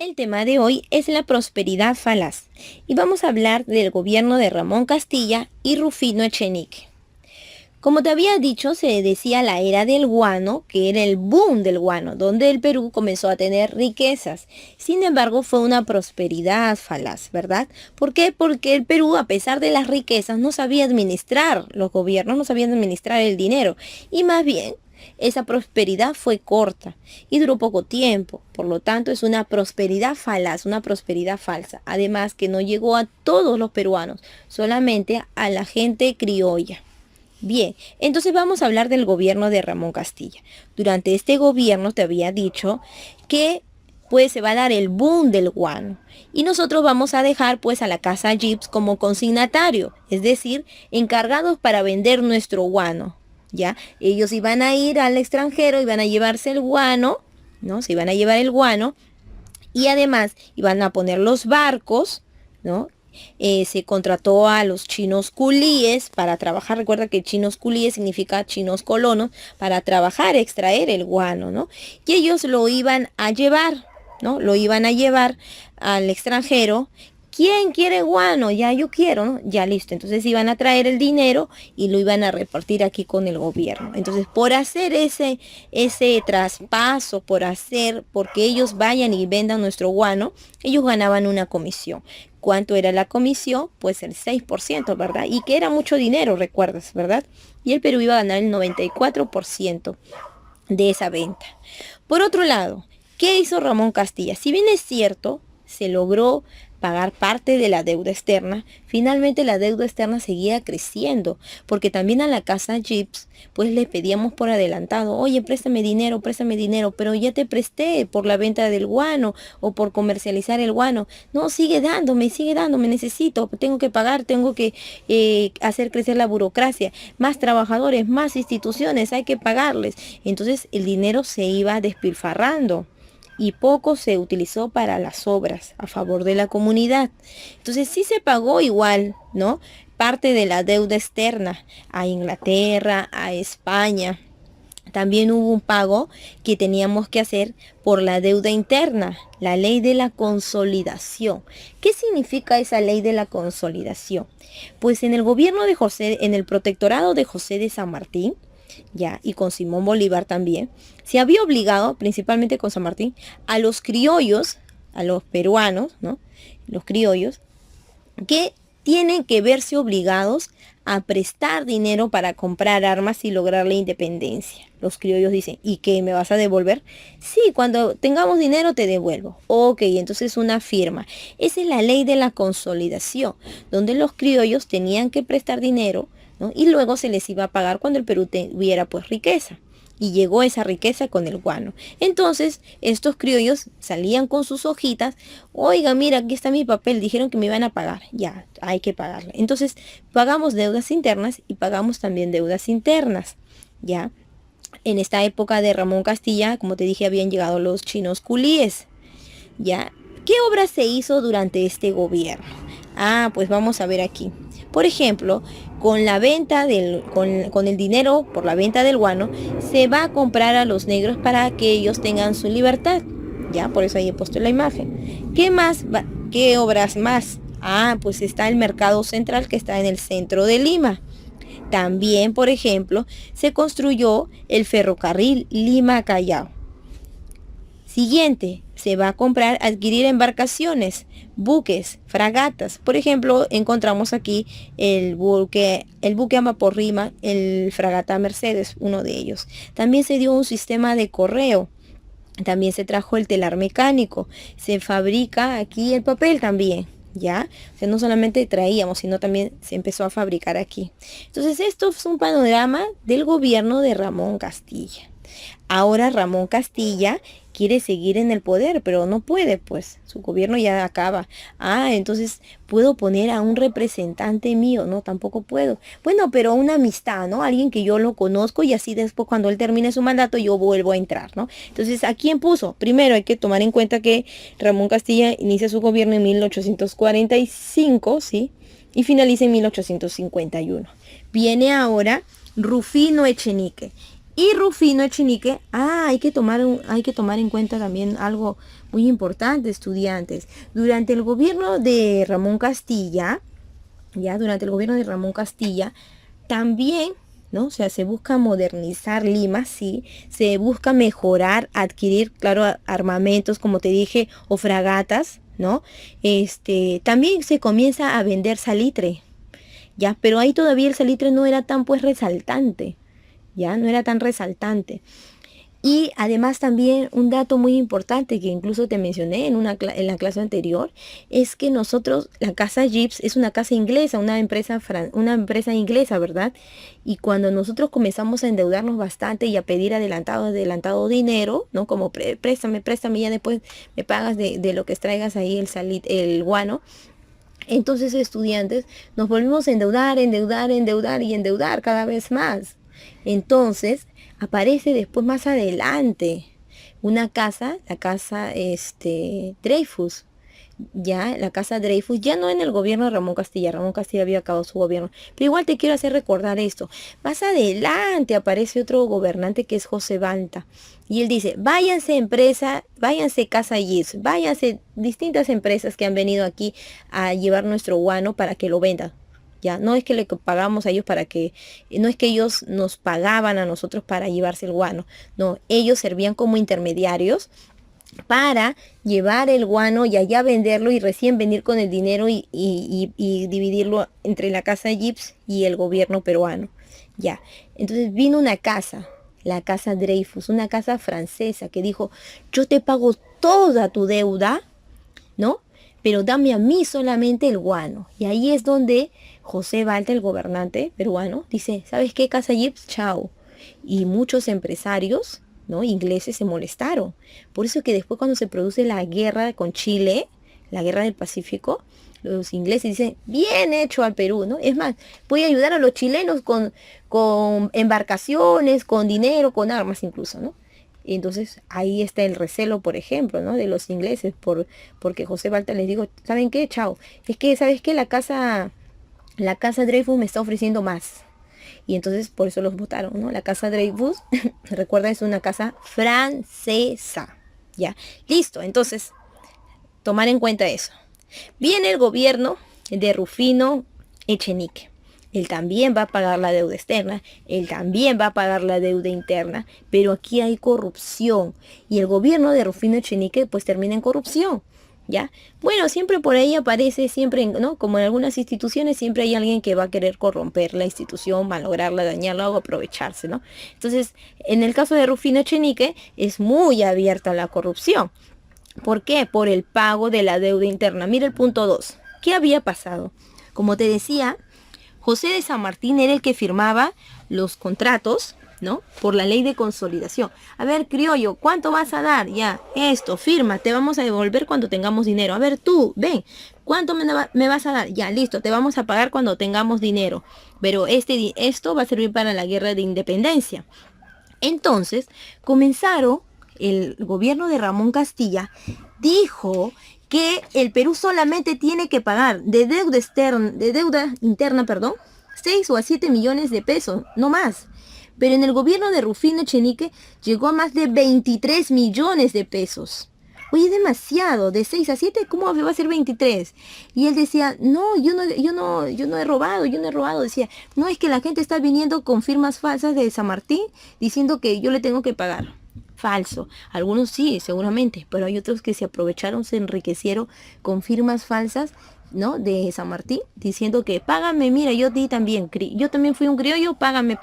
El tema de hoy es la prosperidad falaz y vamos a hablar del gobierno de Ramón Castilla y Rufino Echenique. Como te había dicho, se decía la era del guano, que era el boom del guano, donde el Perú comenzó a tener riquezas. Sin embargo, fue una prosperidad falaz, ¿verdad? ¿Por qué? Porque el Perú, a pesar de las riquezas, no sabía administrar, los gobiernos no sabían administrar el dinero. Y más bien, esa prosperidad fue corta y duró poco tiempo. Por lo tanto, es una prosperidad falaz, una prosperidad falsa. Además, que no llegó a todos los peruanos, solamente a la gente criolla. Bien, entonces vamos a hablar del gobierno de Ramón Castilla. Durante este gobierno te había dicho que pues se va a dar el boom del guano y nosotros vamos a dejar pues a la casa Gibbs como consignatario, es decir, encargados para vender nuestro guano. Ya, ellos iban a ir al extranjero, iban a llevarse el guano, ¿no? Se iban a llevar el guano y además iban a poner los barcos, ¿no? Se contrató a los chinos culíes para trabajar. Recuerda que chinos culíes significa chinos colonos, para trabajar, extraer el guano, ¿no? Y ellos lo iban a llevar, ¿no? Lo iban a llevar al extranjero. ¿Quién quiere guano? Ya yo quiero, ¿no? Ya listo. Entonces iban a traer el dinero y lo iban a repartir aquí con el gobierno. Entonces, por hacer ese traspaso, porque ellos vayan y vendan nuestro guano, ellos ganaban una comisión. ¿Cuánto era la comisión? Pues el 6%, ¿verdad? Y que era mucho dinero, recuerdas, ¿verdad? Y el Perú iba a ganar el 94% de esa venta. Por otro lado, ¿qué hizo Ramón Castilla? Si bien es cierto, se logró pagar parte de la deuda externa, finalmente la deuda externa seguía creciendo, porque también a la casa Gibbs, pues le pedíamos por adelantado, oye, préstame dinero, pero ya te presté por la venta del guano o por comercializar el guano. No, sigue dándome, necesito, tengo que pagar, tengo que hacer crecer la burocracia, más trabajadores, más instituciones, hay que pagarles. Entonces el dinero se iba despilfarrando y poco se utilizó para las obras a favor de la comunidad. Entonces sí se pagó igual, ¿no? Parte de la deuda externa a Inglaterra, a España. También hubo un pago que teníamos que hacer por la deuda interna, la ley de la consolidación. ¿Qué significa esa ley de la consolidación? Pues en el gobierno de José, en el protectorado de José de San Martín, ya, y con Simón Bolívar también, se había obligado, principalmente con San Martín, a los criollos, a los peruanos, ¿no? Los criollos, que tienen que verse obligados a prestar dinero para comprar armas y lograr la independencia. Los criollos dicen, ¿y qué, me vas a devolver? Sí, cuando tengamos dinero te devuelvo. Ok, entonces una firma. Esa es la ley de la consolidación, donde los criollos tenían que prestar dinero, ¿no? Y luego se les iba a pagar cuando el Perú tuviera pues riqueza. Y llegó esa riqueza con el guano. Entonces, estos criollos salían con sus hojitas. Oiga, mira, aquí está mi papel. Dijeron que me iban a pagar. Ya, hay que pagarle. Entonces, pagamos deudas internas y pagamos también deudas internas. Ya, en esta época de Ramón Castilla, como te dije, habían llegado los chinos culíes. Ya, ¿qué obra se hizo durante este gobierno? Ah, pues vamos a ver aquí. Por ejemplo, con la venta con el dinero por la venta del guano, se va a comprar a los negros para que ellos tengan su libertad. Ya, por eso ahí he puesto la imagen. ¿Qué más? ¿Qué obras más? Ah, pues está el mercado central que está en el centro de Lima. También, por ejemplo, se construyó el ferrocarril Lima-Callao. Siguiente, se va a adquirir embarcaciones, buques, fragatas. Por ejemplo, encontramos aquí el buque a vapor Rima, el fragata Mercedes, uno de ellos. También se dio un sistema de correo. También se trajo el telar mecánico. Se fabrica aquí el papel también. ¿Ya? O sea, no solamente traíamos, sino también se empezó a fabricar aquí. Entonces, esto es un panorama del gobierno de Ramón Castilla. Ahora Ramón Castilla quiere seguir en el poder, pero no puede, pues su gobierno ya acaba. Ah, entonces puedo poner a un representante mío, no, tampoco puedo. Bueno, pero una amistad, ¿no? Alguien que yo lo conozco y así después cuando él termine su mandato yo vuelvo a entrar, ¿no? Entonces, ¿a quién puso? Primero hay que tomar en cuenta que Ramón Castilla inicia su gobierno en 1845, ¿sí? Y finaliza en 1851. Viene ahora Rufino Echenique. Y Rufino Echenique, hay que tomar en cuenta también algo muy importante, estudiantes. Durante el gobierno de Ramón Castilla, durante el gobierno de Ramón Castilla, también, ¿no? O sea, se busca modernizar Lima, sí, se busca mejorar, adquirir, claro, armamentos, como te dije, o fragatas, ¿no? También se comienza a vender salitre, ya, pero ahí todavía el salitre no era tan pues resaltante, ya, no era tan resaltante. Y además también un dato muy importante que incluso te mencioné en la clase anterior, es que nosotros, la casa Gibbs es una casa inglesa, una empresa inglesa, ¿verdad? Y cuando nosotros comenzamos a endeudarnos bastante y a pedir adelantado dinero, ¿no? Como préstame, ya después me pagas de lo que extraigas ahí el guano. Entonces, estudiantes, nos volvimos a endeudar cada vez más. Entonces, aparece después más adelante una casa, la casa Dreyfus, ya la casa Dreyfus, ya no en el gobierno de Ramón Castilla había acabado su gobierno, pero igual te quiero hacer recordar esto. Más adelante aparece otro gobernante que es José Balta, y él dice, váyanse empresa, váyanse Casa Gibbs, váyanse distintas empresas que han venido aquí a llevar nuestro guano para que lo vendan. Ya, no es que le pagamos a ellos no es que ellos nos pagaban a nosotros para llevarse el guano, no, ellos servían como intermediarios para llevar el guano y allá venderlo y recién venir con el dinero y dividirlo entre la casa Gibbs y el gobierno peruano. Ya, entonces vino una casa, la casa Dreyfus, una casa francesa que dijo, yo te pago toda tu deuda, ¿no? Pero dame a mí solamente el guano. Y ahí es donde José Balta, el gobernante peruano, dice, ¿sabes qué, casa Gibbs? Chao. Y muchos empresarios, ¿no? Ingleses se molestaron. Por eso que después cuando se produce la guerra con Chile, la guerra del Pacífico, los ingleses dicen, bien hecho al Perú, ¿no? Es más, voy a ayudar a los chilenos con embarcaciones, con dinero, con armas incluso, ¿no? Y entonces ahí está el recelo, por ejemplo, ¿no? De los ingleses, porque José Balta les dijo, ¿saben qué? Chao. Es que, ¿sabes qué? La casa Dreyfus me está ofreciendo más. Y entonces por eso los votaron, ¿no? La casa Dreyfus, recuerda, es una casa francesa. Ya, listo. Entonces, tomar en cuenta eso. Viene el gobierno de Rufino Echenique. Él también va a pagar la deuda externa, él también va a pagar la deuda interna, pero aquí hay corrupción y el gobierno de Rufino Echenique pues termina en corrupción, ¿ya? Bueno, siempre por ahí aparece, siempre, ¿no? Como en algunas instituciones, siempre hay alguien que va a querer corromper la institución, malograrla, dañarla o aprovecharse, ¿no? Entonces, en el caso de Rufino Echenique es muy abierta la corrupción. ¿Por qué? Por el pago de la deuda interna. Mira el punto 2. ¿Qué había pasado? Como te decía, José de San Martín era el que firmaba los contratos, ¿no? Por la ley de consolidación. A ver, criollo, ¿cuánto vas a dar? Ya, esto, firma, te vamos a devolver cuando tengamos dinero. A ver, tú, ven, ¿cuánto me vas a dar? Ya, listo, te vamos a pagar cuando tengamos dinero. Pero esto va a servir para la guerra de independencia. Entonces, comenzaron, el gobierno de Ramón Castilla dijo que el Perú solamente tiene que pagar de deuda interna, perdón, 6 o a 7 millones de pesos, no más. Pero en el gobierno de Rufino Echenique llegó a más de 23 millones de pesos. Oye, es demasiado, de 6 a 7, ¿cómo va a ser 23? Y él decía, no, yo no he robado, decía, no, es que la gente está viniendo con firmas falsas de San Martín diciendo que yo le tengo que pagar. Falso. Algunos sí, seguramente, pero hay otros que se aprovecharon, se enriquecieron con firmas falsas, ¿no? De San Martín, diciendo que págame, mira, yo también fui un criollo, págame.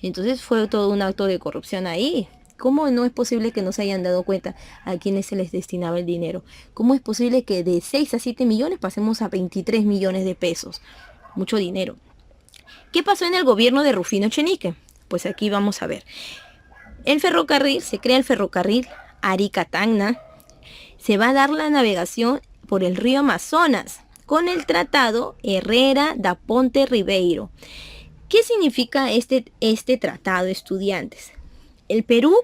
Entonces fue todo un acto de corrupción ahí. ¿Cómo no es posible que no se hayan dado cuenta a quienes se les destinaba el dinero? ¿Cómo es posible que de 6 a 7 millones pasemos a 23 millones de pesos? Mucho dinero. ¿Qué pasó en el gobierno de Rufino Echenique? Pues aquí vamos a ver. Se crea el ferrocarril Arica-Tacna. Se va a dar la navegación por el río Amazonas con el tratado Herrera da Ponte Ribeiro. ¿Qué significa este tratado, estudiantes? El Perú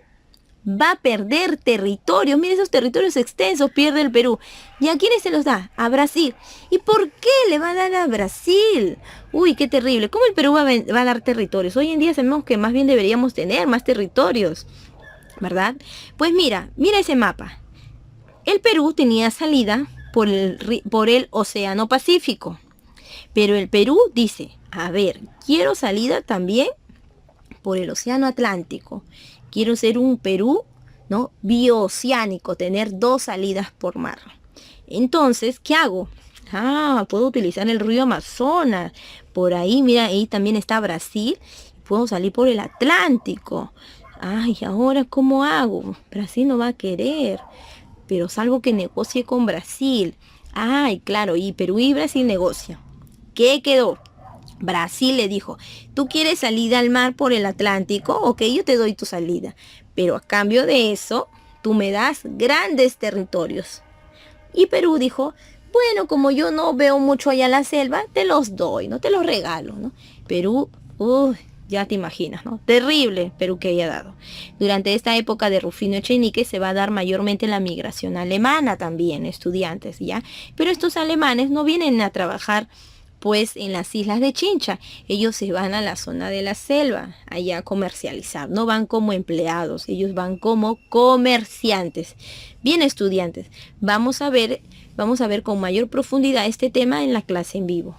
va a perder territorios. Mira esos territorios extensos, pierde el Perú. ¿Y a quiénes se los da? A Brasil. ¿Y por qué le va a dar a Brasil? Uy, qué terrible. ¿Cómo el Perú va a dar territorios? Hoy en día sabemos que más bien deberíamos tener más territorios, ¿verdad? Pues mira ese mapa. El Perú tenía salida por el Océano Pacífico. Pero el Perú dice, a ver, quiero salida también por el Océano Atlántico. Quiero ser un Perú, ¿no? Bioceánico, tener dos salidas por mar. Entonces, ¿qué hago? Puedo utilizar el río Amazonas. Por ahí, mira, ahí también está Brasil. Puedo salir por el Atlántico. Ay, ¿ahora cómo hago? Brasil no va a querer. Pero salvo que negocie con Brasil. Ay, claro, y Perú y Brasil negocian. ¿Qué quedó? Brasil le dijo, ¿tú quieres salida al mar por el Atlántico? Ok, yo te doy tu salida. Pero a cambio de eso, tú me das grandes territorios. Y Perú dijo, bueno, como yo no veo mucho allá la selva, te los doy, no te los regalo, ¿no? Perú, ya te imaginas, ¿no? Terrible Perú que haya dado. Durante esta época de Rufino Echenique se va a dar mayormente la migración alemana también, estudiantes, ¿ya? Pero estos alemanes no vienen a trabajar pues en las islas de Chincha. Ellos se van a la zona de la selva, allá a comercializar. No van como empleados, ellos van como comerciantes. Bien, estudiantes, vamos a ver con mayor profundidad este tema en la clase en vivo.